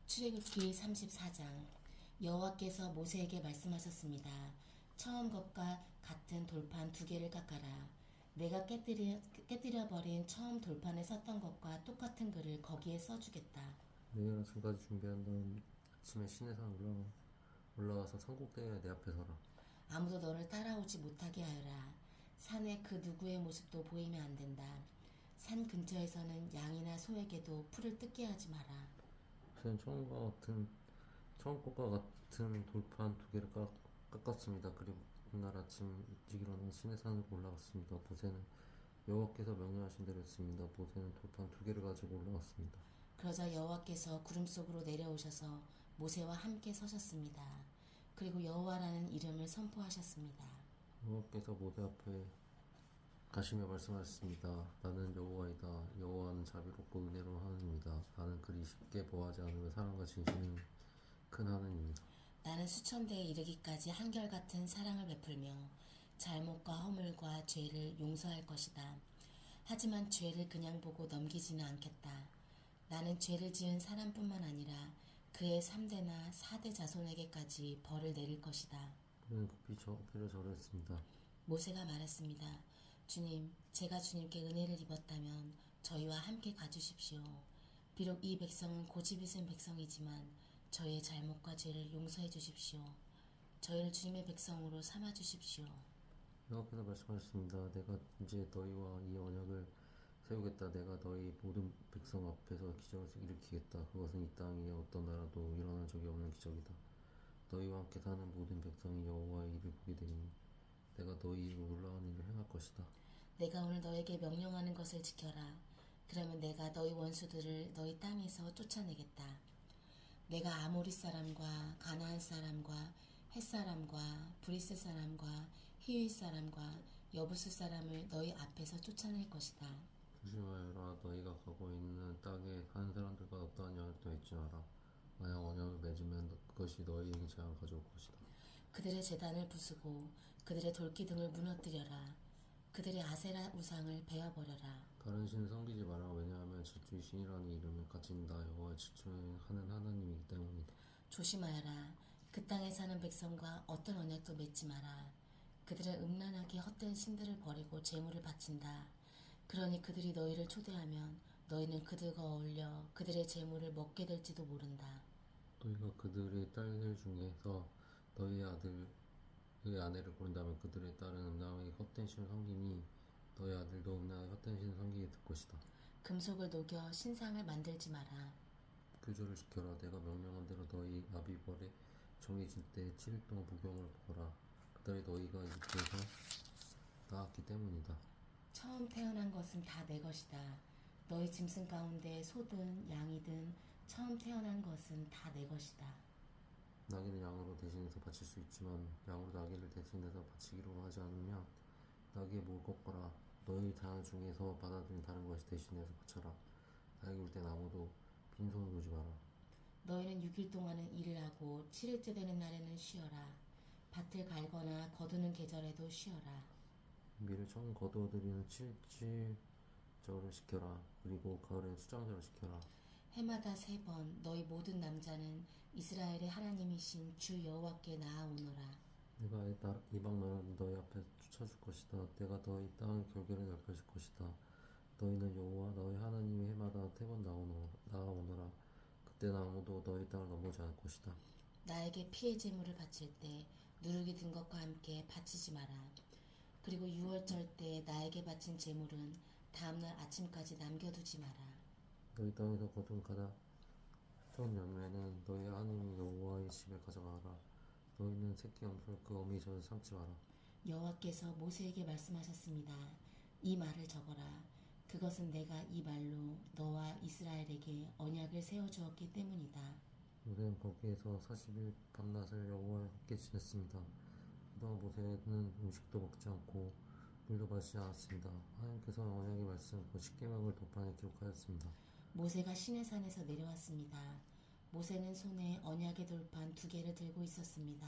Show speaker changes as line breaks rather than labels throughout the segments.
출애굽기 34장. 여호와께서 모세에게 말씀하셨습니다. 처음 것과 같은 돌판 2개를 깎아라. 내가 깨뜨려버린 처음 돌판에 섰던 것과 똑같은 글을 거기에 써주겠다.
내일 아침까지 준비한 다음 아침에 시내산 올라와서 산꼭대기에 내 앞에 서라.
아무도 너를 따라오지 못하게 하여라. 산에 그 누구의 모습도 보이면 안 된다. 산 근처에서는 양이나 소에게도 풀을 뜯게 하지 마라.
저는 처음 것과 같은 돌판 2개를 깎았습니다. 그리고 그날 아침 일찍 일어나 시내산으로 올라갔습니다. 모세는 여호와께서 명령하신 대로 했습니다. 모세는 돌판 2개를 가지고 올라갔습니다.
그러자 여호와께서 구름 속으로 내려오셔서 모세와 함께 서셨습니다. 그리고 여호와라는 이름을 선포하셨습니다.
여호와께서 모세 앞에 가시며 말씀하셨습니다. 나는 여호와이다. 여호와는 자비롭고 은혜로운 하나님이다. 나는 그리 쉽게 보호하지 않으며 사랑과 진실은 큰 하나님이다.
나는 수천 대에 이르기까지 한결같은 사랑을 베풀며 잘못과 허물과 죄를 용서할 것이다. 하지만 죄를 그냥 보고 넘기지는 않겠다. 나는 죄를 지은 사람뿐만 아니라 그의 3대나 4대 자손에게까지 벌을 내릴 것이다.
그는 급히 엎드려 절했습니다.
모세가 말했습니다. 주님, 제가 주님께 은혜를 입었다면 저희와 함께 가주십시오. 비록 이 백성은 고집이 센 백성이지만 저희의 잘못과 죄를 용서해 주십시오. 저희를 주님의 백성으로 삼아 주십시오.
여호와께서 말씀하셨습니다. 내가 이제 너희와 이 언약을 세우겠다. 내가 너희 모든 백성 앞에서 기적을 일으키겠다. 그것은 이 땅 위에 어떤 나라도 일어난 적이 없는 기적이다. 너희와 함께 사는 모든 백성이 여호와의 일을 보게 되니 내가 너희 입으로 놀라운 일을 행할 것이다.
내가 오늘 너에게 명령하는 것을 지켜라. 그러면 내가 너희 원수들을 너희 땅에서 쫓아내겠다. 내가 아모리 사람과 가나안 사람과 헷 사람과 브리스 사람과 히윗 사람과 여부스 사람을 너희 앞에서 쫓아낼 것이다.
조심하여라. 너희가 가고 있는 땅에 사는 사람들과 어떠한 언약도 맺지 마라. 만약 언약을 맺으면 그것이 너희에게 재앙을 가져올 것이다.
그들의 제단을 부수고 그들의 돌기둥을 무너뜨려라. 그들의 아세라 우상을 베어버려라.
다른 신을 섬기지 마라. 왜냐하면 질주의 신이라는 이름을 가진 나 여호와의 질주하는 하나님이기 때문이다.
조심하여라. 그 땅에 사는 백성과 어떤 언약도 맺지 마라. 그들은 음란하게 헛된 신들을 버리고 제물을 바친다. 그러니 그들이 너희를 초대하면 너희는 그들과 어울려 그들의 제물을 먹게 될지도 모른다.
너희가 그들의 딸들 중에서 너희의 아내를 고른다면 그들의 딸은 음란하게 헛된 신을 섬기니 너희 아들도 음란하게 헛된 신을 섬기게 될 것이다.
금속을 녹여 신상을 만들지 마라.
규조를 지켜라. 내가 명령한 대로 너희 아비벌에 정해진 때 7일 동안 복용을 먹어라. 그들이 너희가 이집트에서 나왔기 때문이다.
처음 태어난 것은 다 내 것이다. 너희 짐승 가운데 소든 양이든 처음 태어난 것은 다 내 것이다.
나귀는 양으로 대신해서 바칠 수 있지만 양으로 나귀를 대신해서 바치기로 하지 않으면 나귀의 목을 꺾어라. 너희 자녀 중에서 받아들인 다른 것이 대신해서 바쳐라. 나귀 울 땐 아무도 빈손으로 오지 마라.
너희는 6일 동안은 일을 하고 7일째 되는 날에는 쉬어라. 밭을 갈거나 거두는 계절에도 쉬어라.
밀을 처음 거두어들이는 7일절을 지켜라. 그리고 가을엔 수장절을 지켜라.
해마다 3번 너희 모든 남자는 이스라엘의 하나님이신 주 여호와께 나아오너라.
내가 이방 나라를 너희 앞에 쫓아줄 것이다. 내가 너희 땅의 결계를 넓혀줄 것이다. 너희는 여호와 너희 하나님이 해마다 3번 나아오너라. 그때는 아무도 너희 땅을 넘보지 않을 것이다.
나에게 피의 제물을 바칠 때 누룩이 든 것과 함께 바치지 마라. 그리고 6월절 때 나에게 바친 제물은 다음날 아침까지 남겨두지 마라.
너희 땅에서 거둔 가장 좋은 열매는 너희 하나님 여호와의 집에 가져가라. 너희는 새끼 염소를 그 어미의 젖을 삼지 마라.
여호와께서 모세에게 말씀하셨습니다. 이 말을 적어라. 그것은 내가 이 말로 너와 이스라엘에게 언약을 세워주었기 때문이다.
모세는 거기에서 40일 밤낮을 여호와와 함께 지냈습니다. 그동안 모세는 음식도 먹지 않고 물도 마시지 않았습니다. 하나님께서 언약의 말씀 그 십계명을 돌판에 기록하였습니다.
모세가 시내산에서 내려왔습니다. 모세는 손에 언약의 돌판 2개를 들고 있었습니다.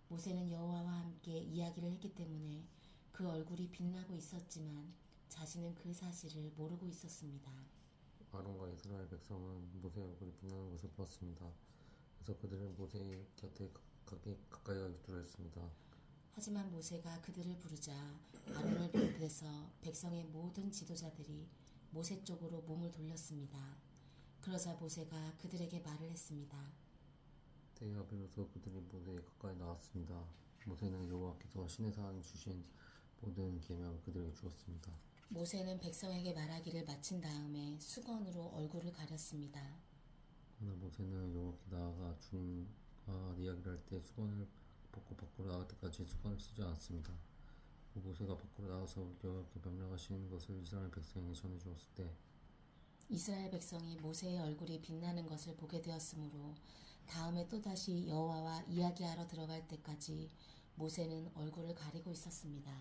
모세는 여호와와 함께 이야기를 했기 때문에 그 얼굴이 빛나고 있었지만 자신은 그 사실을 모르고 있었습니다.
아론과 이스라엘 백성은 모세의 얼굴이 빛나는 것을 보았습니다. 그래서 그들은 모세의 곁에 가까이 가기로 했습니다.
하지만 모세가 그들을 부르자 아론을 비롯해서 백성의 모든 지도자들이 모세 쪽으로 몸을 돌렸습니다. 그러자 모세가 그들에게 말을 했습니다.
때야 비로소 그들이 모세에 가까이 나왔습니다. 모세는 여호와께서 시내산 주신 모든 계명을 그들에게 주었습니다.
모세는 백성에게 말하기를 마친 다음에 수건으로 얼굴을 가렸습니다.
그러나 모세는 여호와께 나아가 주님과 이야기를 할 때 수건을 벗고 밖으로 나갈 때까지 수건을 쓰지 않았습니다. 모세가 밖으로 나가서 여호와께 명령하신 것을 이스라엘 백성에게 전해 주었을 때
이스라엘 백성이 모세의 얼굴이 빛나는 것을 보게 되었으므로 다음에 또다시 여호와와 이야기하러 들어갈 때까지 모세는 얼굴을 가리고 있었습니다.